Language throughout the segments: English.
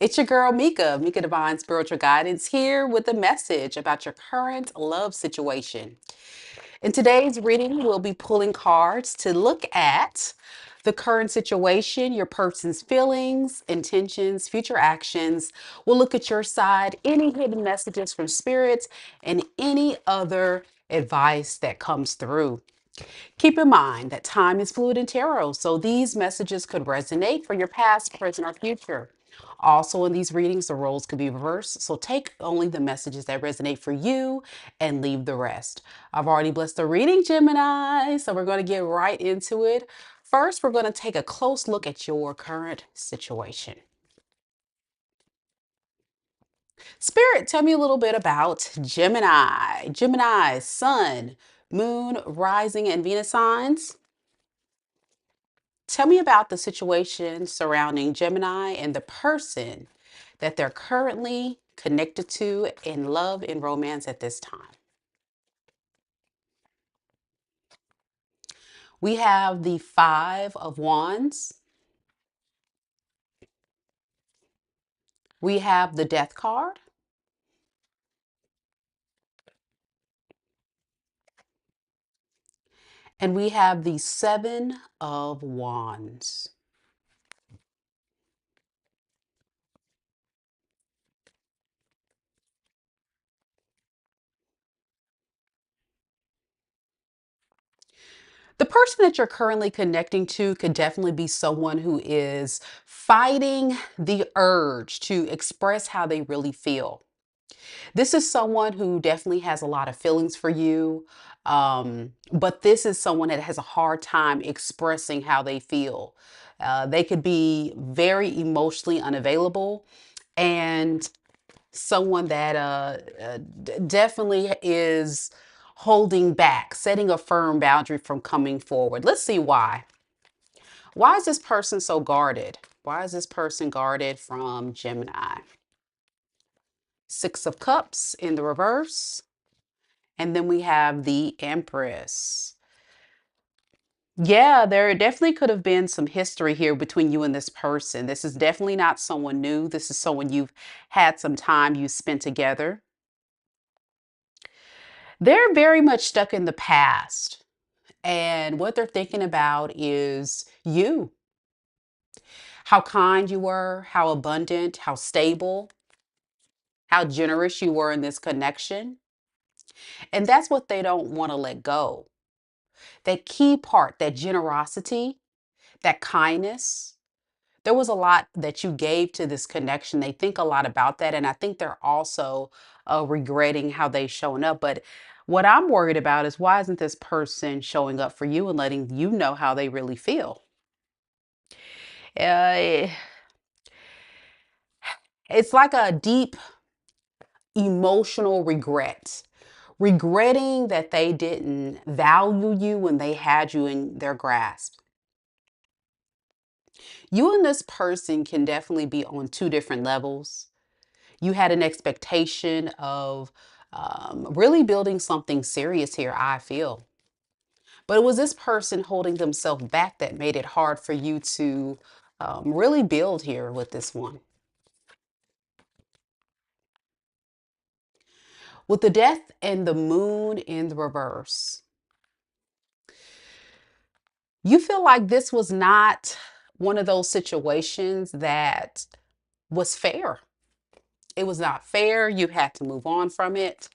It's your girl Mika, Mika Divine Spiritual Guidance, here with a message about your current love situation. In today's reading, we'll be pulling cards to look at the current situation, your person's feelings, intentions, future actions. We'll look at your side, any hidden messages from spirits, and any other advice that comes through. Keep in mind that time is fluid in tarot, so these messages could resonate for your past, present, or future. Also, in these readings, the roles could be reversed, so take only the messages that resonate for you and leave the rest. I've already blessed the reading, Gemini, so we're going to get right into it. First, we're going to take a close look at your current situation. Spirit, tell me a little bit about Gemini. Gemini, Sun, Moon, Rising, and Venus signs. Tell me about the situation surrounding Gemini and the person that they're currently connected to in love and romance at this time. We have the Five of Wands. We have the Death card. And we have the Seven of Wands. The person that you're currently connecting to could definitely be someone who is fighting the urge to express how they really feel. This is someone who definitely has a lot of feelings for you, but this is someone that has a hard time expressing how they feel. They could be very emotionally unavailable and someone that definitely is holding back, setting a firm boundary from coming forward. Let's see why. Why is this person so guarded? Why is this person guarded from Gemini? Six of Cups in the reverse. And then we have the Empress. Yeah, there definitely could have been some history here between you and this person. This is definitely not someone new. This is someone you've had some time you spent together. They're very much stuck in the past. And what they're thinking about is you, how kind you were, how abundant, how stable, how generous you were in this connection. And that's what they don't want to let go. That key part, that generosity, that kindness. There was a lot that you gave to this connection. They think a lot about that. And I think they're also regretting how they've shown up. But what I'm worried about is why isn't this person showing up for you and letting you know how they really feel? Uh, it's like a deep emotional regret. Regretting that they didn't value you when they had you in their grasp. You and this person can definitely be on two different levels. You had an expectation of really building something serious here, I feel. But it was this person holding themselves back that made it hard for you to really build here with this one. With the death and the moon in the reverse, you feel like this was not one of those situations that was fair. It was not fair. You had to move on from it.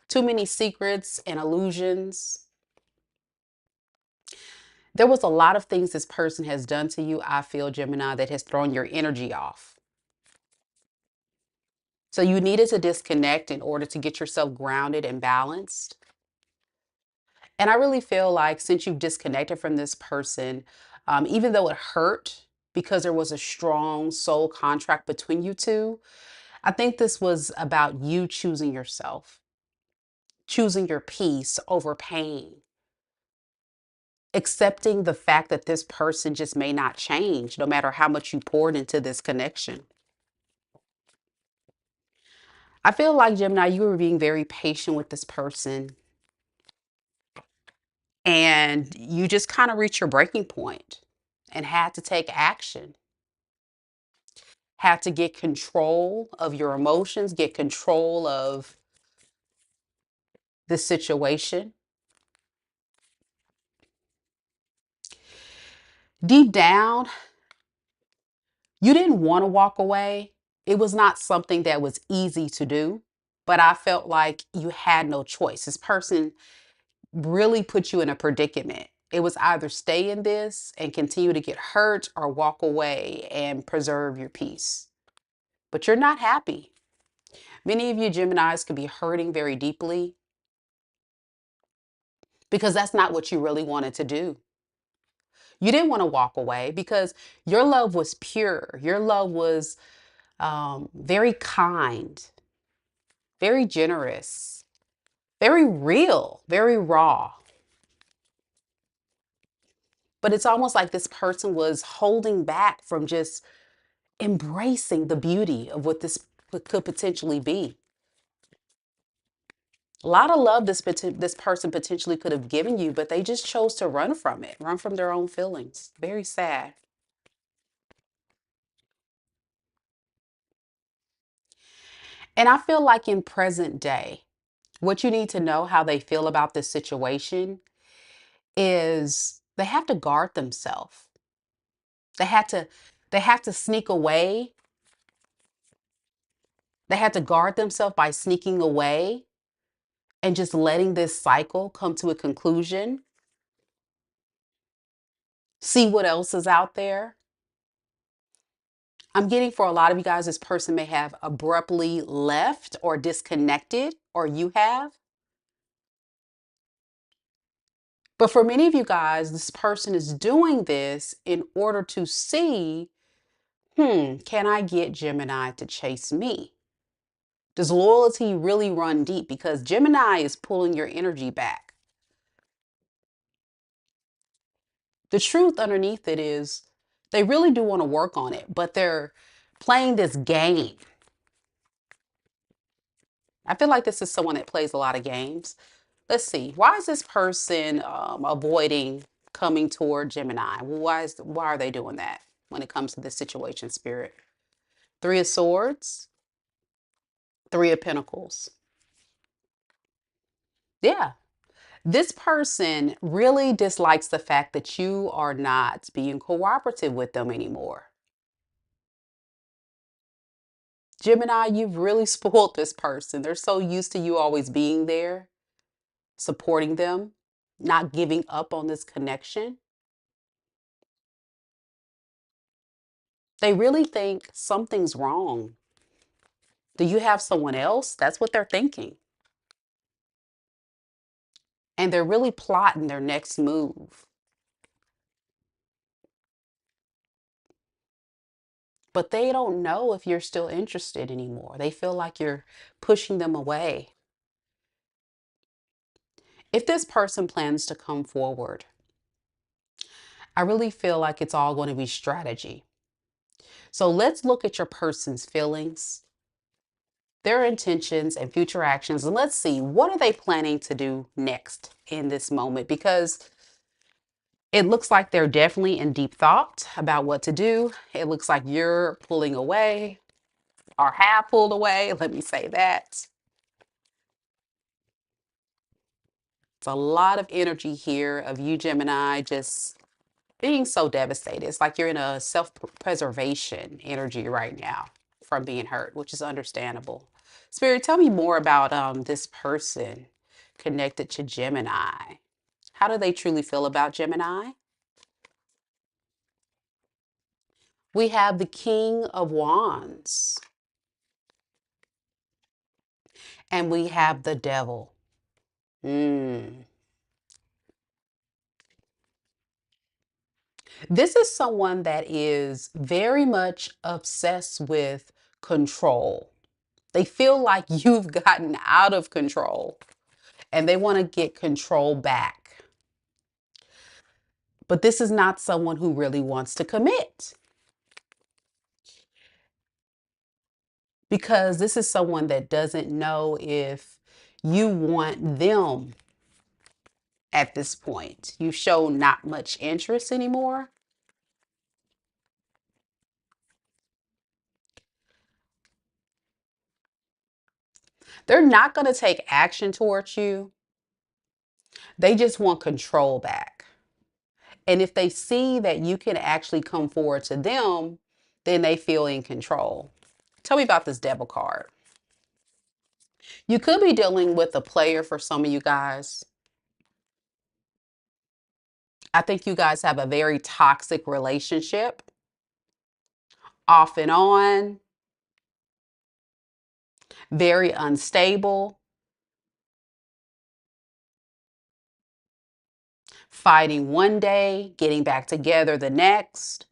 Too many secrets and illusions. There was a lot of things this person has done to you, I feel, Gemini, that has thrown your energy off. So you needed to disconnect in order to get yourself grounded and balanced. And I really feel like since you've disconnected from this person, even though it hurt because there was a strong soul contract between you two, I think this was about you choosing yourself, choosing your peace over pain, accepting the fact that this person just may not change no matter how much you poured into this connection. I feel like, Gemini, you were being very patient with this person and you just kind of reached your breaking point and had to take action. had to get control of your emotions, get control of the situation. Deep down, you didn't want to walk away. It was not something that was easy to do, but I felt like you had no choice. This person really put you in a predicament. It was either stay in this and continue to get hurt or walk away and preserve your peace. But you're not happy. Many of you Geminis could be hurting very deeply because that's not what you really wanted to do. You didn't want to walk away because your love was pure. Your love was very kind, very generous, very real, very raw. But it's almost like this person was holding back from just embracing the beauty of what this could potentially be. A lot of love this person potentially could have given you, but they just chose to run from it, run from their own feelings. Very sad. And I feel like in present day, what you need to know how they feel about this situation is they have to guard themselves. They had to they have to sneak away. They had to guard themselves by sneaking away and just letting this cycle come to a conclusion. See what else is out there. I'm getting for a lot of you guys, this person may have abruptly left or disconnected, or you have. But for many of you guys, this person is doing this in order to see, can I get Gemini to chase me? Does loyalty really run deep? Because Gemini is pulling your energy back. The truth underneath it is they really do want to work on it, but they're playing this game. I feel like this is someone that plays a lot of games. Let's see. Why is this person avoiding coming toward Gemini? Why are they doing that when it comes to this situation, Spirit? Three of Swords, Three of Pentacles. Yeah. This person really dislikes the fact that you are not being cooperative with them anymore. Gemini, you've really spoiled this person. They're so used to you always being there, supporting them, not giving up on this connection. They really think something's wrong. Do you have someone else? That's what they're thinking. And they're really plotting their next move. But they don't know if you're still interested anymore. They feel like you're pushing them away. If this person plans to come forward, I really feel like it's all going to be strategy. So let's look at your person's feelings, their intentions, and future actions. And let's see, what are they planning to do next in this moment? Because it looks like they're definitely in deep thought about what to do. It looks like you're pulling away or have pulled away. Let me say that. It's a lot of energy here of you, Gemini, just being so devastated. It's like you're in a self-preservation energy right now from being hurt, which is understandable. Spirit, tell me more about this person connected to Gemini. How do they truly feel about Gemini? We have the King of Wands and we have the Devil. Mm. This is someone that is very much obsessed with control. They feel like you've gotten out of control and they want to get control back. But this is not someone who really wants to commit because this is someone that doesn't know if you want them at this point. You show not much interest anymore. They're not going to take action towards you. They just want control back. And if they see that you can actually come forward to them, then they feel in control. Tell me about this devil card. You could be dealing with a player for some of you guys. I think you guys have a very toxic relationship, off and on, very unstable, fighting one day, getting back together the next.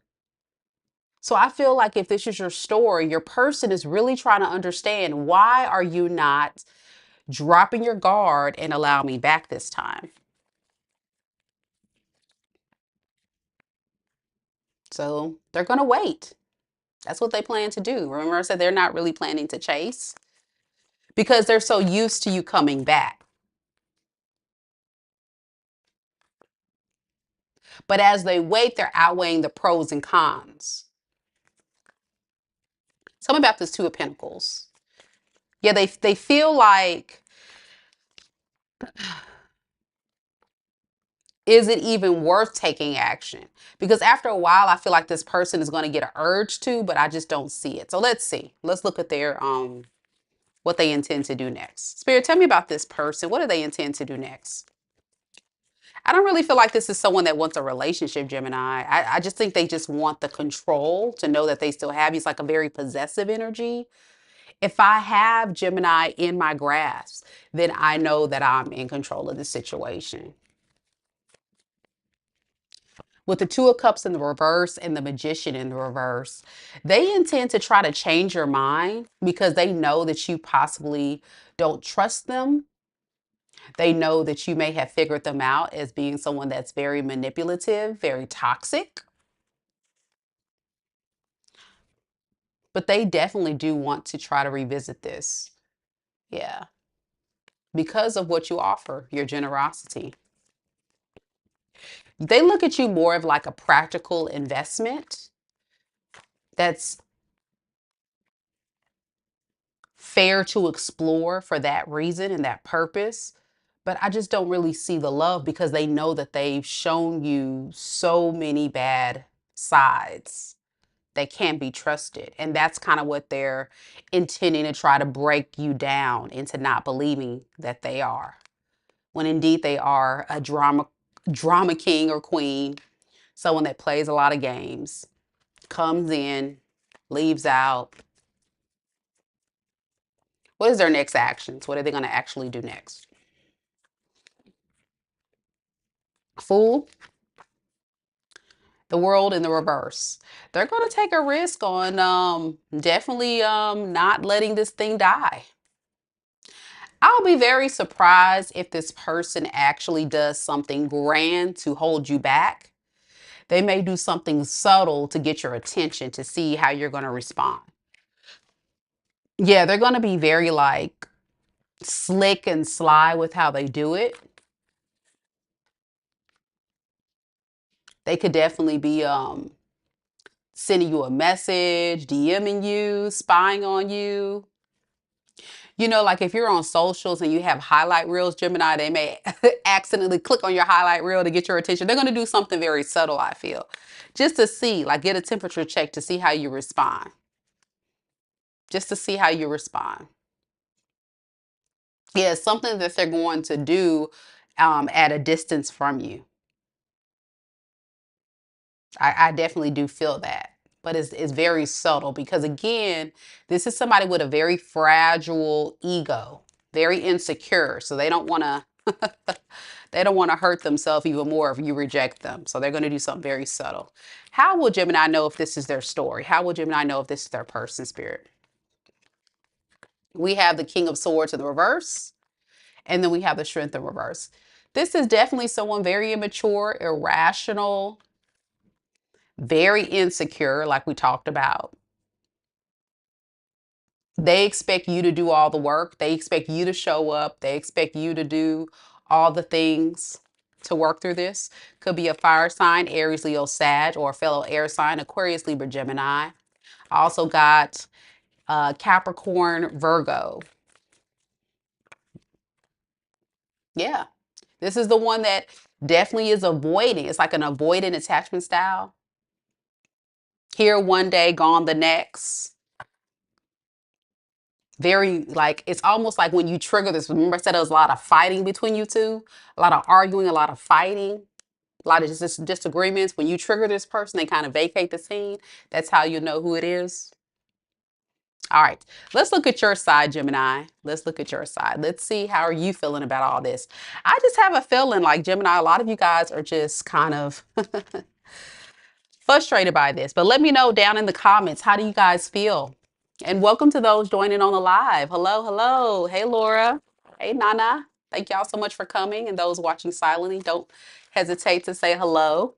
So I feel like if this is your story, your person is really trying to understand, why are you not dropping your guard and allow me back this time? So they're going to wait. That's what they plan to do. Remember, I said they're not really planning to chase because they're so used to you coming back. But as they wait, they're outweighing the pros and cons. Tell me about this Two of Pentacles. Yeah, they feel like, is it even worth taking action? Because after a while, I feel like this person is going to get an urge to, but I just don't see it. So let's see. Let's look at their what they intend to do next. Spirit, tell me about this person. What do they intend to do next? I don't really feel like this is someone that wants a relationship, Gemini. I just think they just want the control to know that they still have you. It's like a very possessive energy. If I have Gemini in my grasp, then I know that I'm in control of the situation. With the Two of Cups in the reverse and the Magician in the reverse, they intend to try to change your mind because they know that you possibly don't trust them. They know that you may have figured them out as being someone that's very manipulative, very toxic. But they definitely do want to try to revisit this. Yeah. Because of what you offer, your generosity. They look at you more of like a practical investment that's fair to explore for that reason and that purpose. But I just don't really see the love because they know that they've shown you so many bad sides that can't be trusted. And that's kind of what they're intending to try to break you down into not believing that they are. When indeed they are a drama king or queen, someone that plays a lot of games, comes in, leaves out. What is their next actions? What are they going to actually do next? Fool, the World in the reverse. They're going to take a risk on definitely not letting this thing die. I'll be very surprised if this person actually does something grand to hold you back. They may do something subtle to get your attention to see how you're going to respond. Yeah, they're going to be very like slick and sly with how they do it. They could definitely be sending you a message, DMing you, spying on you. You know, like if you're on socials and you have highlight reels, Gemini, they may accidentally click on your highlight reel to get your attention. They're going to do something very subtle, I feel, just to see, like get a temperature check to see how you respond. Just to see how you respond. Yeah, it's something that they're going to do at a distance from you. I definitely do feel that. But it's very subtle because, again, this is somebody with a very fragile ego, very insecure. So they don't want to they don't want to hurt themselves even more if you reject them. So they're going to do something very subtle. How will Gemini know if this is their story? How will Gemini know if this is their person, Spirit? We have the King of Swords in the reverse, and then we have the Strength in reverse. This is definitely someone very immature, irrational, very insecure, like we talked about. They expect you to do all the work. They expect you to show up. They expect you to do all the things to work through this. Could be a fire sign, Aries, Leo, Sag, or a fellow air sign, Aquarius, Libra, Gemini. I also got Capricorn, Virgo. Yeah. This is the one that definitely is avoiding. It's like an avoidant attachment style. Here one day, gone the next. Very like it's almost like when you trigger this. Remember, I said there was a lot of fighting between you two, a lot of arguing, a lot of fighting, a lot of disagreements. When you trigger this person, they kind of vacate the scene. That's how you know who it is. All right, let's look at your side, Gemini. Let's look at your side. Let's see how are you feeling about all this. I just have a feeling like Gemini, a lot of you guys are just kind of frustrated by this. But let me know down in the comments, how do you guys feel? And welcome to those joining on the live. Hello, hello. Hey, Laura. Hey, Nana. Thank y'all so much for coming. And those watching silently, don't hesitate to say hello.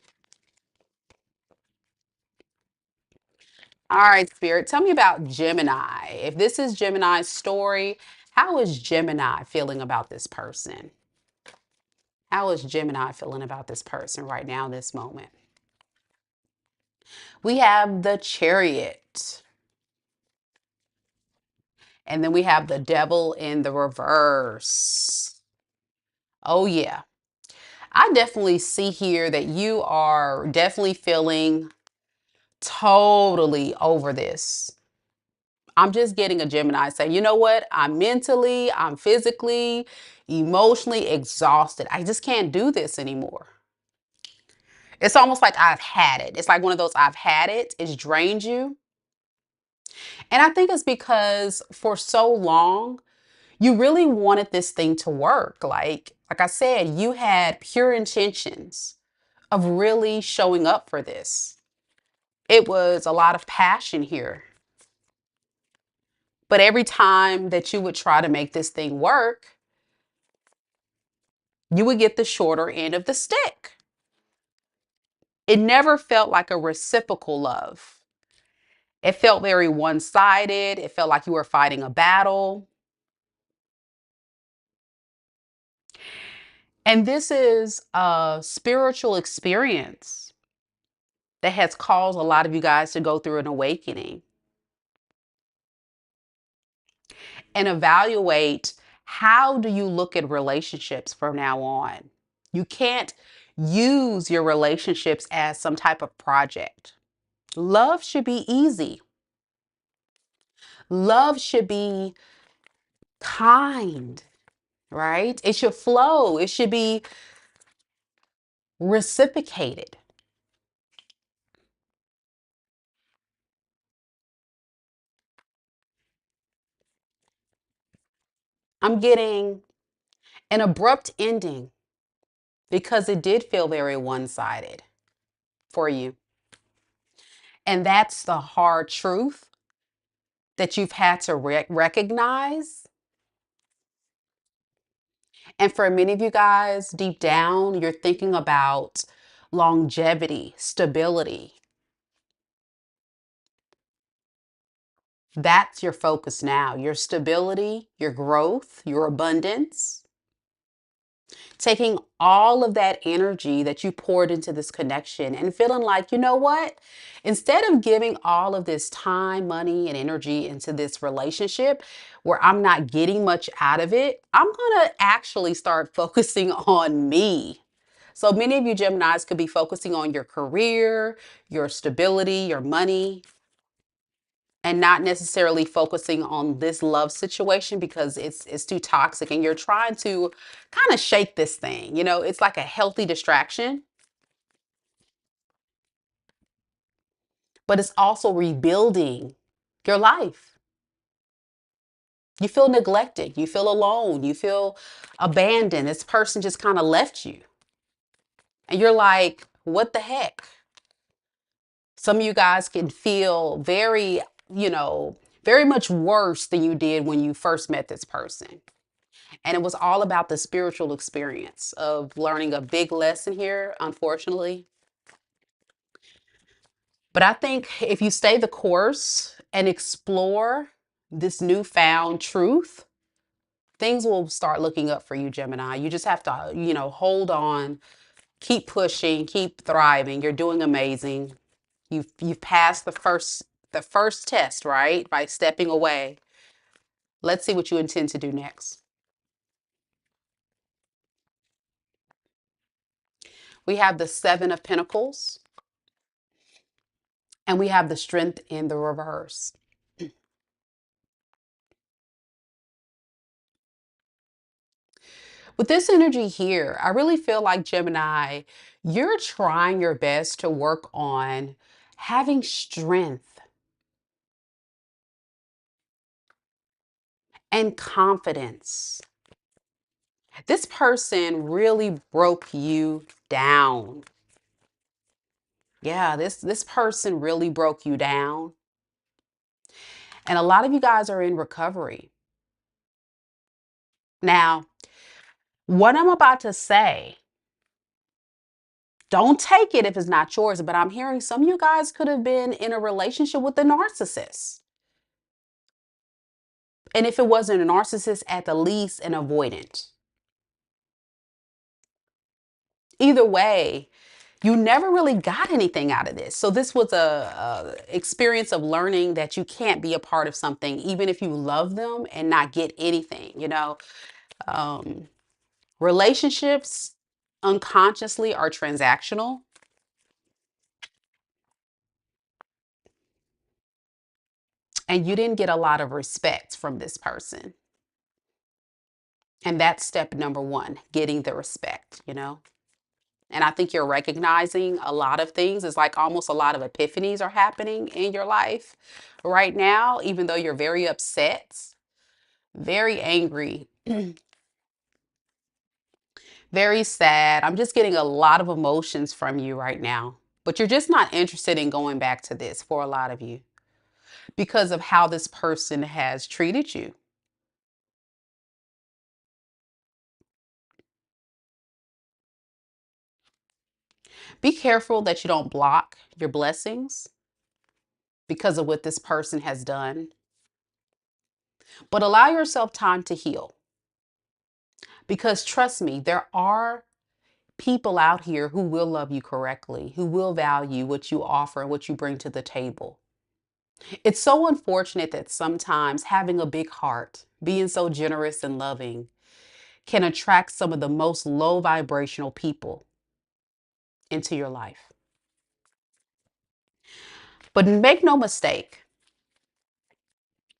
All right, Spirit, tell me about Gemini. If this is Gemini's story, how is Gemini feeling about this person? How is Gemini feeling about this person right now, this moment? We have the Chariot. And then we have the Devil in the reverse. Oh, yeah. I definitely see here that you are definitely feeling totally over this. I'm just getting a Gemini saying, you know what? I'm physically, emotionally exhausted. I just can't do this anymore. It's almost like I've had it. It's like one of those I've had it. It's drained you. And I think it's because for so long, you really wanted this thing to work. Like I said, you had pure intentions of really showing up for this. It was a lot of passion here. But every time that you would try to make this thing work, you would get the shorter end of the stick. It never felt like a reciprocal love. It felt very one sided. It felt like you were fighting a battle. And this is a spiritual experience that has caused a lot of you guys to go through an awakening and evaluate, how do you look at relationships from now on? You can't use your relationships as some type of project. Love should be easy. Love should be kind, right? It should flow. It should be reciprocated. I'm getting an abrupt ending because it did feel very one-sided for you. And that's the hard truth that you've had to recognize. And for many of you guys, deep down, you're thinking about longevity, stability. That's your focus now, your stability, your growth, your abundance. Taking all of that energy that you poured into this connection and feeling like, you know what? Instead of giving all of this time, money, and energy into this relationship where I'm not getting much out of it, I'm going to actually start focusing on me. So many of you Geminis could be focusing on your career, your stability, your money, and not necessarily focusing on this love situation because it's too toxic and you're trying to kind of shake this thing. It's like a healthy distraction, but it's also rebuilding your life. You feel neglected, you feel alone, you feel abandoned. This person just kind of left you. And you're like, what the heck? Some of you guys can feel very much worse than you did when you first met this person. And it was all about the spiritual experience of learning a big lesson here, unfortunately. But I think if you stay the course and explore this newfound truth, things will start looking up for you, Gemini. You just have to, hold on, keep pushing, keep thriving. You're doing amazing. You've passed the first test, right? By stepping away. Let's see what you intend to do next. We have the Seven of Pentacles, and we have the Strength in the reverse. With this energy here, I really feel like Gemini, you're trying your best to work on having strength and confidence. This person really broke you down. Yeah, this person really broke you down. And a lot of you guys are in recovery. Now, what I'm about to say, don't take it if it's not yours, but I'm hearing some of you guys could have been in a relationship with a narcissist. And if it wasn't a narcissist, at the least an avoidant. Either way, you never really got anything out of this. So this was a experience of learning that you can't be a part of something, even if you love them and not get anything, you know. Um, Relationships unconsciously are transactional. And you didn't get a lot of respect from this person. And that's step number one, getting the respect, you know. And I think you're recognizing a lot of things. It's like almost a lot of epiphanies are happening in your life right now, even though you're very upset, very angry, very sad. I'm just getting a lot of emotions from you right now. But you're just not interested in going back to this for a lot of you because of how this person has treated you. Be careful that you don't block your blessings because of what this person has done. But allow yourself time to heal. Because trust me, there are people out here who will love you correctly, who will value what you offer and what you bring to the table. It's so unfortunate that sometimes having a big heart, being so generous and loving, can attract some of the most low vibrational people into your life. But make no mistake,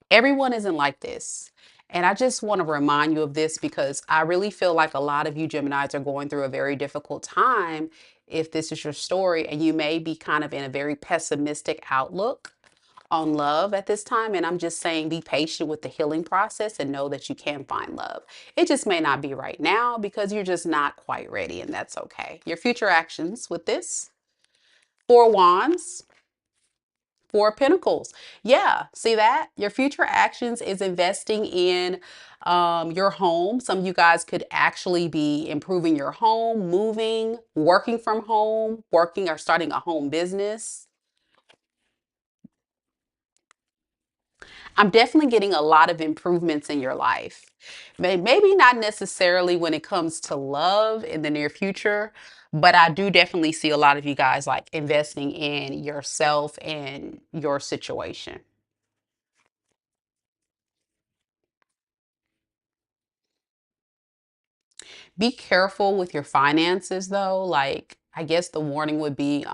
everyone isn't like this. And I just want to remind you of this because I really feel like a lot of you Geminis are going through a very difficult time if this is your story, and you may be kind of in a very pessimistic outlook on love at this time. And I'm just saying, be patient with the healing process and know that you can find love. It just may not be right now because you're just not quite ready, and that's okay. Your future actions with this: Four Wands, Four of Pentacles. Yeah, see that? Your future actions is investing in your home. Some of you guys could actually be improving your home, moving, working from home, working or starting a home business. I'm definitely getting a lot of improvements in your life. Maybe not necessarily when it comes to love in the near future, but I do definitely see a lot of you guys like investing in yourself and your situation. Be careful with your finances though. Like, I guess the warning would be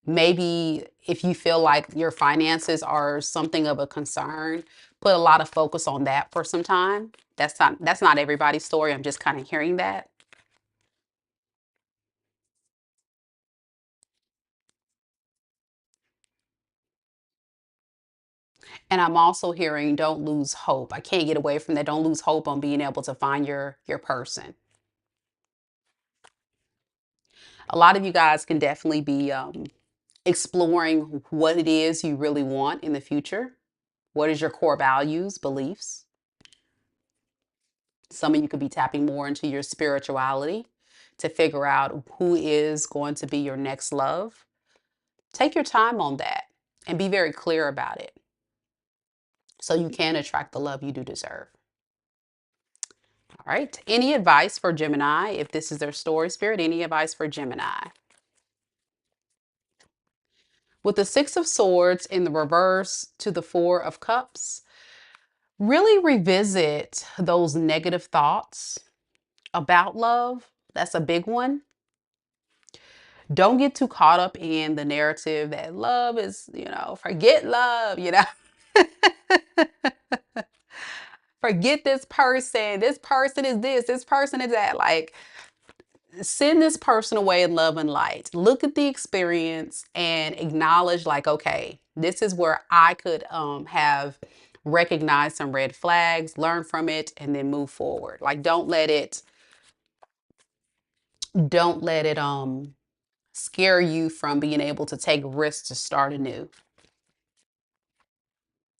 maybe if you feel like your finances are something of a concern, put a lot of focus on that for some time. That's not everybody's story. I'm just kind of hearing that. And I'm also hearing don't lose hope. I can't get away from that. Don't lose hope on being able to find your person. A lot of you guys can definitely be exploring what it is you really want in the future. What is your core values, beliefs? Some of you could be tapping more into your spirituality to figure out who is going to be your next love. Take your time on that and be very clear about it so you can attract the love you do deserve. All right. Any advice for Gemini? If this is their story, Spirit, any advice for Gemini? With the Six of Swords in the reverse to the Four of Cups, really revisit those negative thoughts about love. That's a big one. Don't get too caught up in the narrative that love is, forget love, forget this person. This person is this person is that. Like, send this person away in love and light. Look at the experience and acknowledge, like, okay, this is where I could have recognized some red flags, learn from it, and then move forward. Like, don't let it scare you from being able to take risks to start anew.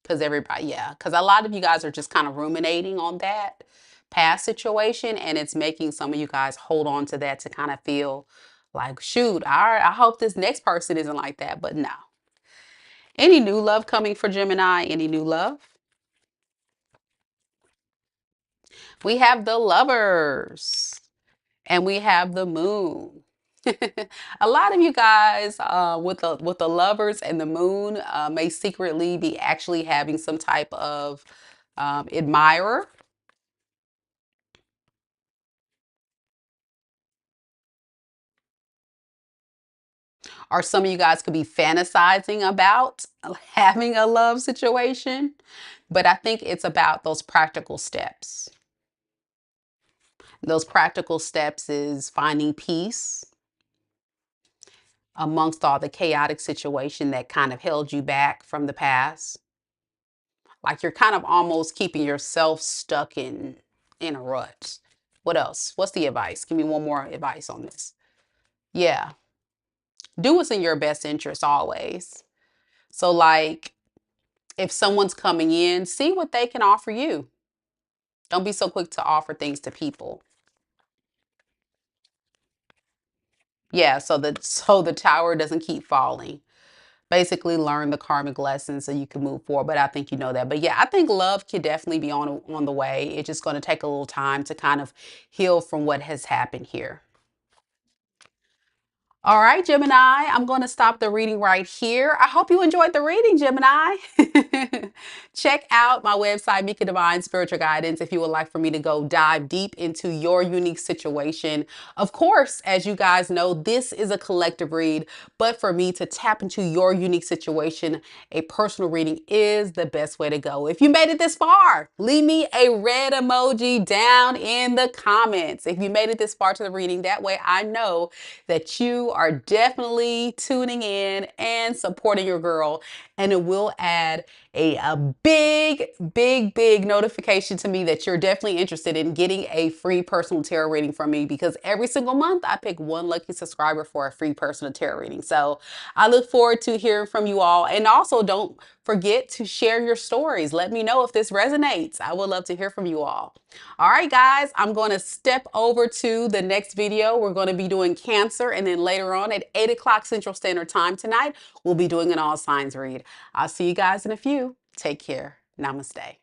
Because everybody, yeah, because a lot of you guys are just kind of ruminating on that past situation, and it's making some of you guys hold on to that to kind of feel like, shoot, I hope this next person isn't like that. But no. Any new love coming for Gemini? Any new love? We have the Lovers, and we have the Moon. A lot of you guys with the Lovers and the Moon may secretly be actually having some type of admirer. Or some of you guys could be fantasizing about having a love situation. But I think it's about those practical steps. Those practical steps is finding peace amongst all the chaotic situation that kind of held you back from the past. Like, you're kind of almost keeping yourself stuck in a rut. What else? What's the advice? Give me one more advice on this. Yeah. Do what's in your best interest always. So, like, if someone's coming in, see what they can offer you. Don't be so quick to offer things to people. Yeah, so the tower doesn't keep falling. Basically, learn the karmic lessons so you can move forward. But I think you know that. But yeah, I think love could definitely be on the way. It's just going to take a little time to kind of heal from what has happened here. All right, Gemini, I'm going to stop the reading right here. I hope you enjoyed the reading, Gemini. Check out my website, Mika Divine Spiritual Guidance, if you would like for me to go dive deep into your unique situation. Of course, as you guys know, this is a collective read, but for me to tap into your unique situation, a personal reading is the best way to go. If you made it this far, leave me a red emoji down in the comments. If you made it this far to the reading, that way I know that you are definitely tuning in and supporting your girl, and it will add a big, big, big notification to me that you're definitely interested in getting a free personal tarot reading from me, because every single month I pick one lucky subscriber for a free personal tarot reading. So I look forward to hearing from you all, and also don't forget to share your stories. Let me know if this resonates. I would love to hear from you all. All right, guys, I'm going to step over to the next video. We're going to be doing Cancer, and then later on at 8 o'clock Central Standard Time tonight, we'll be doing an all signs read. I'll see you guys in a few. Take care. Namaste.